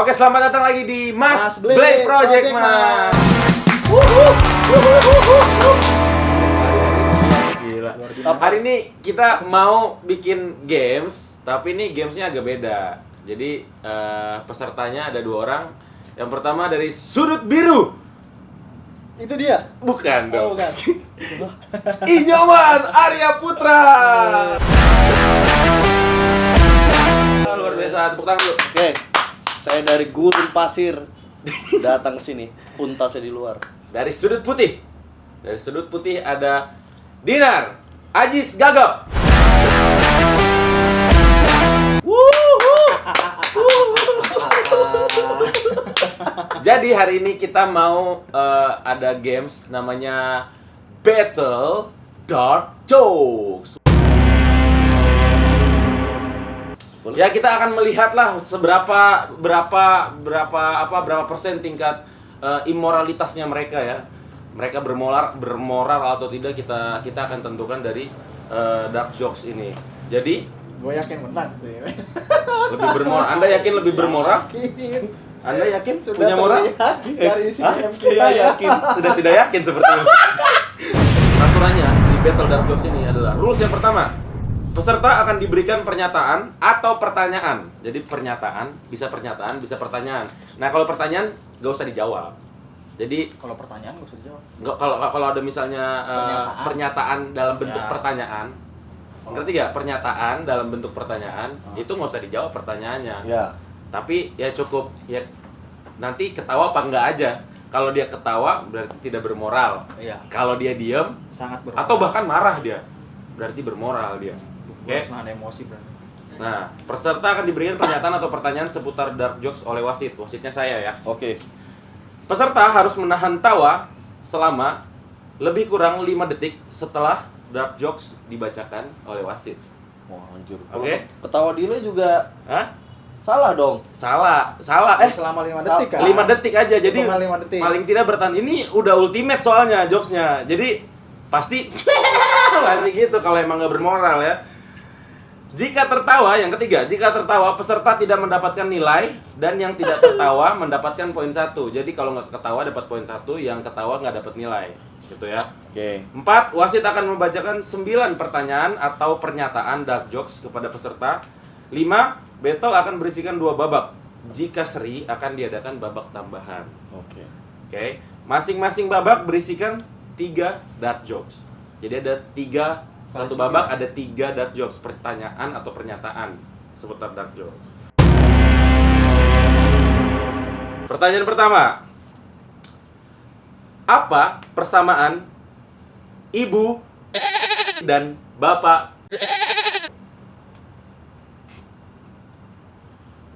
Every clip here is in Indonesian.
Oke, selamat datang lagi di Mas Blay Blay Project, Project, Mas. Gila. Hari ini kita mau bikin games, tapi ini gamesnya agak beda. Jadi pesertanya ada 2 orang. Yang pertama dari sudut biru. Itu dia? Bukan dong. Oh, bukan. Inyoman Arya Putra. Luar biasa, tepuk tangan dulu. Oke, saya dari gurun pasir datang ke sini, untasnya di luar. Dari sudut putih. Dari sudut putih ada Dinar Ajis Gagap. Jadi hari ini kita mau ada games namanya Battle Dark Jokes. Ya, kita akan melihatlah berapa persen tingkat immoralitasnya mereka ya. Mereka bermoral atau tidak, kita akan tentukan dari dark jokes ini. Jadi, Gue yakin menang sih. lebih bermoral. Anda yakin lebih bermoral? Yakin. Anda yakin Sudah punya moral? terlihat dari isi Hah? DM kita ya. Yakin. Sudah tidak yakin sepertinya. Peraturannya di Battle Dark Jokes ini adalah rules yang pertama. Peserta akan diberikan pernyataan atau pertanyaan. Jadi pernyataan, bisa pertanyaan. Nah, kalau pertanyaan gak usah dijawab. Jadi Kalau pertanyaan gak usah dijawab. nggak, kalau ada misalnya pernyataan dalam bentuk Ya. pertanyaan. Ngerti gak? Pernyataan dalam bentuk pertanyaan itu nggak usah dijawab pertanyaannya. Ya. Tapi ya cukup ya nanti ketawa apa enggak aja. Kalau dia ketawa berarti tidak bermoral. Iya. Kalau dia diam Sangat atau bahkan marah dia, berarti bermoral dia. Oke. Harus nahan emosi berarti. Nah, peserta akan diberikan pernyataan atau pertanyaan seputar dark jokes oleh wasit. Wasitnya saya ya. Oke. Peserta harus menahan tawa selama lebih kurang 5 detik setelah dark jokes dibacakan oleh wasit. Wah, anjir. Oke. Ketawa delay juga Hah? salah dong. Salah. Selama 5 detik kan? 5 detik aja. Jadi Cuma 5 detik. paling tidak bertahan. Ini udah ultimate soalnya jokesnya. Jadi pasti pasti gitu kalau emang nggak bermoral ya. Jika tertawa, yang ketiga, jika tertawa peserta tidak mendapatkan nilai dan yang tidak tertawa mendapatkan poin 1. Jadi kalau nggak ketawa dapat poin 1, yang ketawa nggak dapat nilai. Gitu ya. Oke. 4. Wasit akan membacakan 9 pertanyaan atau pernyataan dark jokes kepada peserta. 5. Battle akan berisikan 2 babak. Jika seri akan diadakan babak tambahan. Oke. Oke. Masing-masing babak berisikan 3 dark jokes. Jadi ada 3, satu babak ada 3 dark jokes, pertanyaan atau pernyataan seputar dark jokes. Pertanyaan pertama. Apa persamaan ibu dan bapak?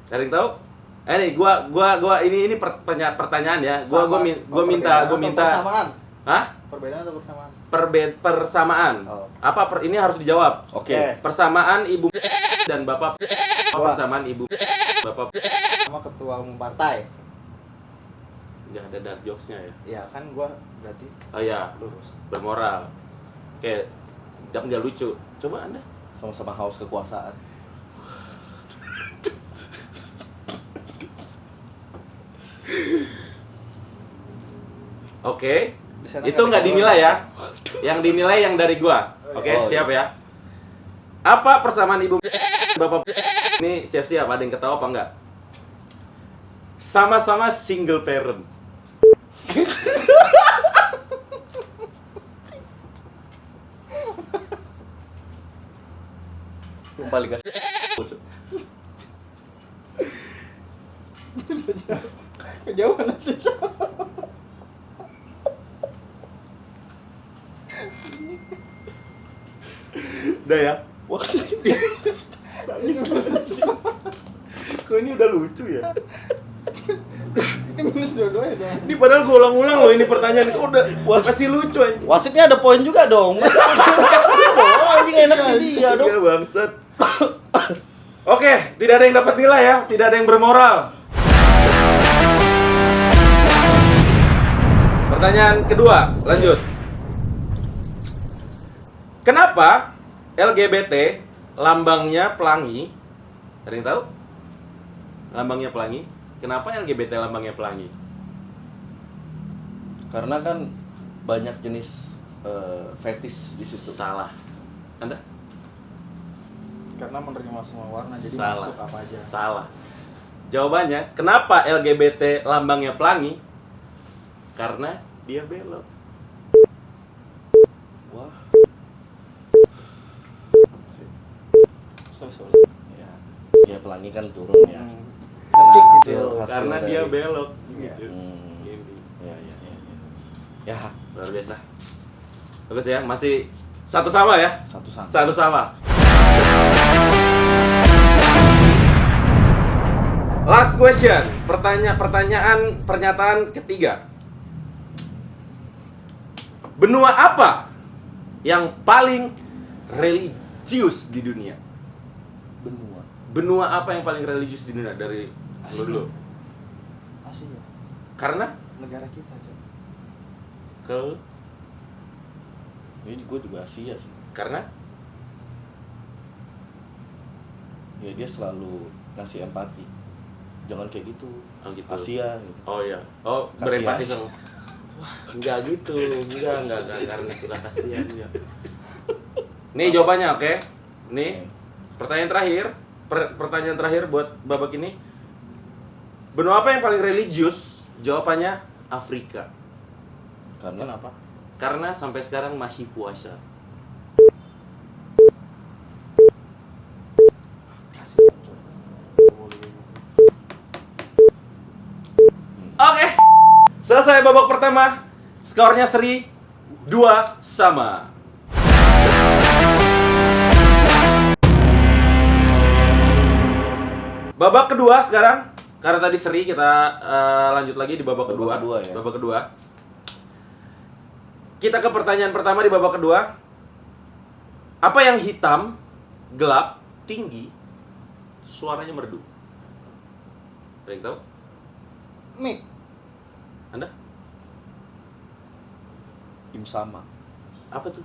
Ada yang tahu? Nih, gua ini pertanyaan ya. Gua minta. Persamaan. Hah? Perbedaan atau persamaan? Persamaan. Oh. Ini harus dijawab. Oke. Persamaan ibu dan bapak. Dua. Persamaan ibu bapak. Sama ketua umum partai. Nggak ada dark jokes-nya ya. Iya kan gua berarti Oh ya, lurus. bermoral. Oke, nggak lucu. Coba Anda. Sama-sama haus kekuasaan. Oke. Di sana Itu nggak nggak ada dinilai ya. orang. Yang dinilai yang dari gua. Oke, Oh, siap ya. Apa persamaan ibu bapak? Ini siap-siap, ada yang ketawa apa enggak? Sama-sama single parent. Yang paling kasih. Kejauhan nanti. Udah ya. Wah. Kok ini udah lucu ya? Ini minus dua-duanya dong. Ini padahal gue ulang-ulang loh ini pertanyaan. Kok udah kasih lucu aja. Wasitnya ada poin juga dong. Oh, anjing enak di dia dong. Iya bangsat. Oke, tidak ada yang dapat nilai ya, tidak ada yang bermoral. Pertanyaan kedua, lanjut. Kenapa LGBT lambangnya pelangi? Ada yang tahu? Lambangnya pelangi? kenapa LGBT lambangnya pelangi? Karena kan banyak jenis fetish di situ. Salah. Anda? Karena menerima semua warna, jadi Salah. masuk apa aja. Salah. Jawabannya, kenapa LGBT lambangnya pelangi? Karena dia belok. Wah. Ya, ya pelangi kan turun ya. Kick gitu. Karena dia belok. Iya. Gitu. Gini. Ya. Ya, Luar biasa. Bagus ya, masih satu sama ya? satu sama. Satu sama. Last question, pernyataan ketiga. Benua apa yang paling religius di dunia? Benua. Benua apa yang paling religius di dunia dari lu dulu? Asia. Karena Negara kita, Cok. ke Ini gue juga Asia sih. karena Ya dia selalu ngasih empati. Jangan kayak gitu. oh gitu. Asia gitu. Oh iya. Oh, Kasihan. berempati sama. Wah, enggak gitu. Enggak karena suka kasihan ya. Nih jawabannya, oke? Nih, pertanyaan terakhir. Pertanyaan terakhir buat babak ini. Benua apa yang paling religius? Jawabannya Afrika. Karena Kenapa? Karena sampai sekarang masih puasa. Kasihan, Cok. Nggak boleh kayak gitu. Oke. Selesai babak pertama. Skornya seri 2-2. Babak kedua sekarang. Karena tadi seri, kita lanjut lagi di babak kedua. kedua ya. Babak kedua. Kita ke pertanyaan pertama di babak kedua. Apa yang hitam, gelap, tinggi, suaranya merdu? Ada yang tahu? Mik. Anda? tim sama. Apa tuh?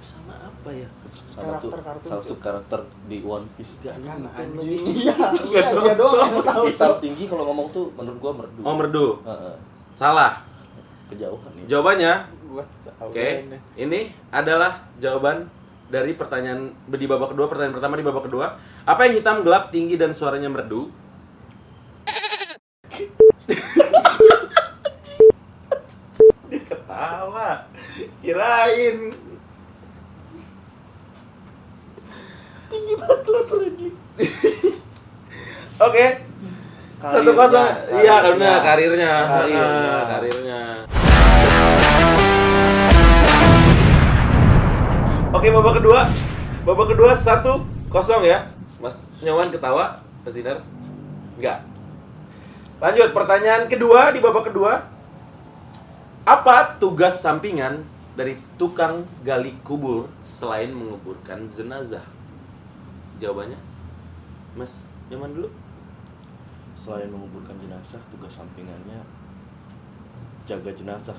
Sama apa ya? Salah satu karakter di One Piece. Kan nonton anjing. Iya, dia doang yang tahu, Hitam Cok. tinggi kalau ngomong tuh menurut gua merdu. Oh, merdu. Heeh. Salah. Kejauhan nih. Jawabannya, Gua oke. Ini adalah jawaban dari pertanyaan di babak kedua. Pertanyaan pertama di babak kedua. Apa yang hitam, gelap, tinggi, dan suaranya merdu? Dia ketawa. Kirain. Tinggi banget lah, Freddy. Oke. 1-0. Iya, karena karirnya. Karirnya. Oke, babak kedua. Babak kedua 1-0 ya. Mas Nyawan ketawa, Mas Dinar? Enggak. Lanjut, pertanyaan kedua di babak kedua. Apa tugas sampingan dari tukang gali kubur selain menguburkan jenazah? Jawabannya, Mas Nyaman dulu. Selain menguburkan jenazah, tugas sampingannya jaga jenazah.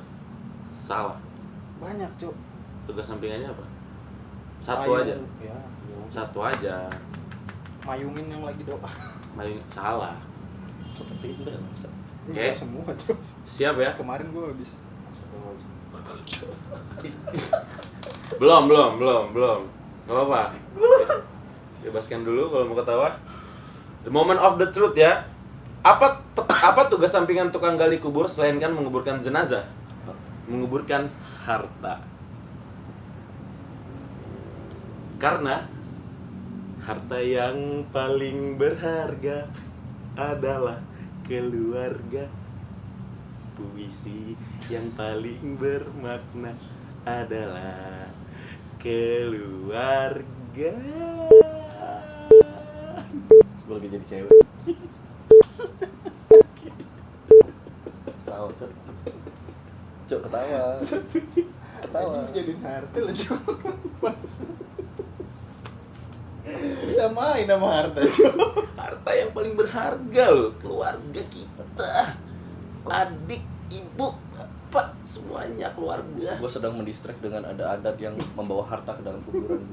Salah. Banyak, Cok. Tugas sampingannya apa? Satu Mayung. aja. Ya, Satu aja. mayungin yang lagi doa. Mayung salah. Seperti itu masa. Oke. Enggak semua, Cok. Siap ya? Kemarin gua habis. Belum. Gak apa-apa. Bebaskan dulu kalau mau ketawa. The moment of the truth ya. Apa tugas sampingan tukang gali kubur selain kan menguburkan jenazah? Menguburkan harta. Karena harta yang paling berharga adalah keluarga. Puisi yang paling bermakna adalah keluarga. Gue lagi jadi cewek. Tahu Cok. Cok ketawa. Ketawa. Jadi harta lah, Cok. Bisa main sama harta, Cok. Harta yang paling berharga loh, keluarga kita. Adik, ibu, bapak, semuanya keluarga. Gue sedang mendistract dengan ada adat yang membawa harta ke dalam kuburan.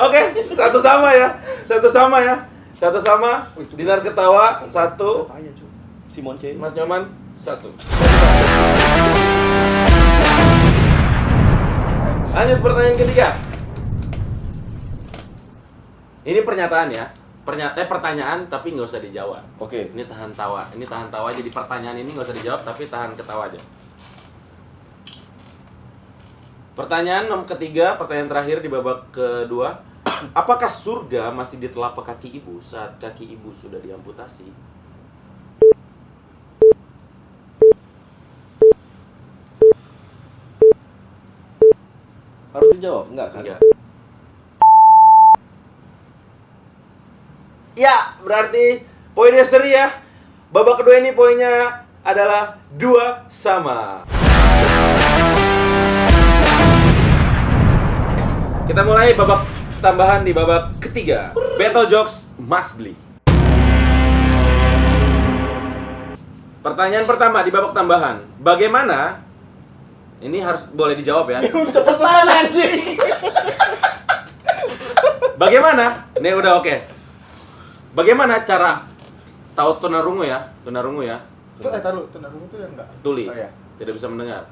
Oke, satu sama ya. Satu sama. Dinar ketawa, satu. Tanya, Cuk. Simon C. Mas Nyoman, satu. Lanjut pertanyaan ketiga. Ini pernyataan ya. Pertanyaan tapi nggak usah dijawab. Oke. Ini tahan tawa. Ini tahan tawa. Jadi pertanyaan ini nggak usah dijawab tapi tahan ketawa aja. Pertanyaan nomor ketiga, pertanyaan terakhir di babak kedua. Apakah surga masih di telapak kaki ibu saat kaki ibu sudah diamputasi? Harus dijawab, enggak kan? Enggak. Ya, berarti poinnya seri ya. Babak kedua ini poinnya adalah 2 sama. Kita mulai babak tambahan di babak ketiga. Battle Jokes Must Beli. Pertanyaan pertama di babak tambahan. Bagaimana? Ini harus boleh dijawab ya. Cepetan anjing. Bagaimana? Ini udah oke. Bagaimana cara tahu tunarungu ya? Tunarungu ya. Taruh, tunarungu itu yang enggak. Tuli. Oh, iya. Tidak bisa mendengar.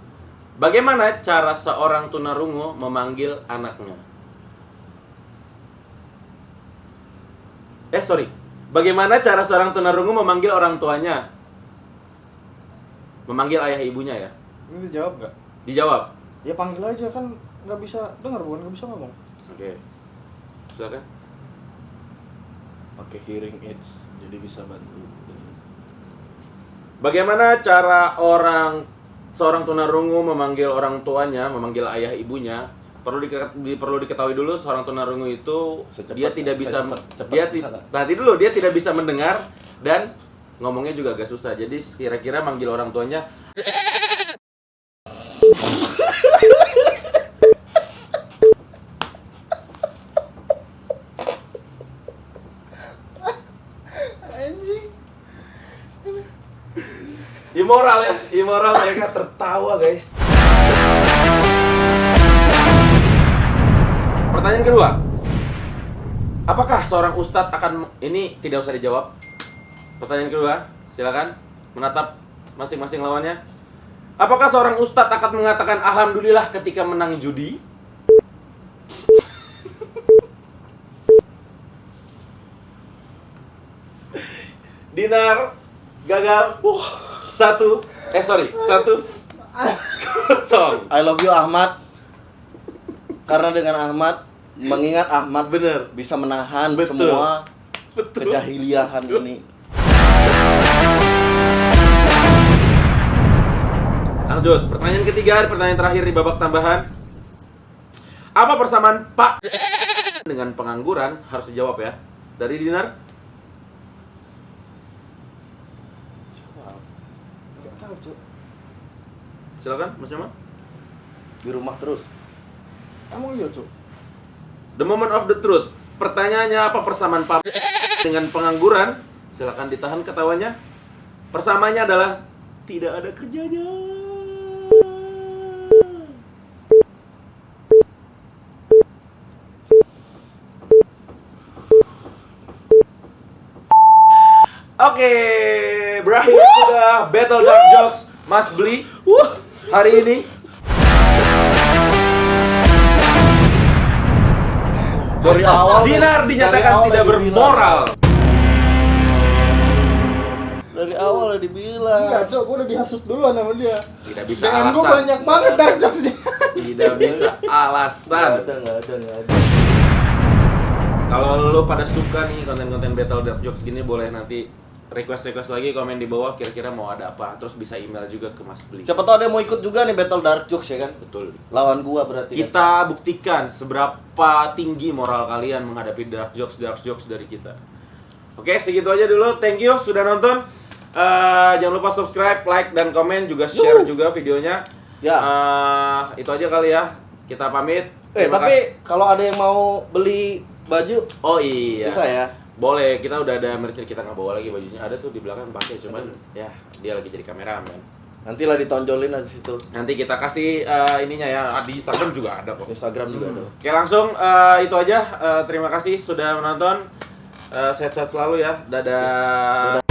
Bagaimana cara seorang tunarungu memanggil anaknya? Bagaimana cara seorang tunarungu memanggil orang tuanya? Memanggil ayah ibunya ya? Ini dijawab enggak? Dijawab. Ya panggil aja kan nggak bisa dengar bukan nggak bisa ngomong. Oke. Silakan. Pakai hearing aids, jadi bisa bantu. Bagaimana cara seorang tunarungu memanggil orang tuanya, memanggil ayah ibunya? Perlu diketahui dulu seorang tunarungu itu dia tidak bisa dia tidak bisa mendengar dan ngomongnya juga agak susah. Jadi kira-kira manggil orang tuanya Immoral mereka tertawa guys. Pertanyaan kedua. Apakah seorang ustadz ini tidak usah dijawab. Pertanyaan kedua, silakan menatap masing-masing lawannya. Apakah seorang ustadz akan mengatakan alhamdulillah ketika menang judi? Dinar gagal. 1-0. I love you Ahmad. Karena dengan Ahmad, mengingat Ahmad Bener. bisa menahan Betul. semua Betul. kejahiliahan ini. Lanjut, pertanyaan ketiga, pertanyaan terakhir di babak tambahan. Apa persamaan Pak dengan pengangguran? Harus dijawab ya. Dari Dinar. Nggak tahu Cuk. Silakan, Mas Nyoman. Di rumah terus. Emang iya Cuk. The moment of the truth. Pertanyaannya apa persamaan Pak dengan pengangguran? Silakan ditahan ketawanya. Persamaannya adalah tidak ada kerjanya. Oke, berakhir sudah Battle Dark Jokes Must Beli hari ini. Dari awal Dinar dinyatakan tidak bermoral. Dari awal udah dibilang. Enggak Cuk, gua udah dihasut duluan sama dia. Tidak bisa DM gua alasan. banyak banget dark jokes-nya. Tidak bisa alasan. Nggak ada. Kalau lo pada suka nih konten-konten Battle Dark Jokes gini, boleh nanti request lagi, komen di bawah kira-kira mau ada apa. Terus bisa email juga ke Mas Beli. Siapa tahu ada yang mau ikut juga nih Battle Dark Jokes ya kan? Betul. Lawan gua berarti. Kan? Kita buktikan seberapa tinggi moral kalian menghadapi dark jokes dari kita. Oke, segitu aja dulu. Thank you sudah nonton. Jangan lupa subscribe, like, dan komen. Juga share juga videonya. Ya. Itu aja kali ya. Kita pamit. Terima Tapi kalau ada yang mau beli baju, Oh iya. bisa ya. Boleh, kita udah ada merch, kita nggak bawa lagi bajunya. Ada tuh di belakang pakai, cuman ya dia lagi jadi kameramen. Nantilah ditonjolin aja situ. Nanti kita kasih ininya ya, di Instagram juga ada kok. Instagram juga ada. Oke, langsung itu aja. Terima kasih sudah menonton. Sehat-sehat selalu ya. Dadah.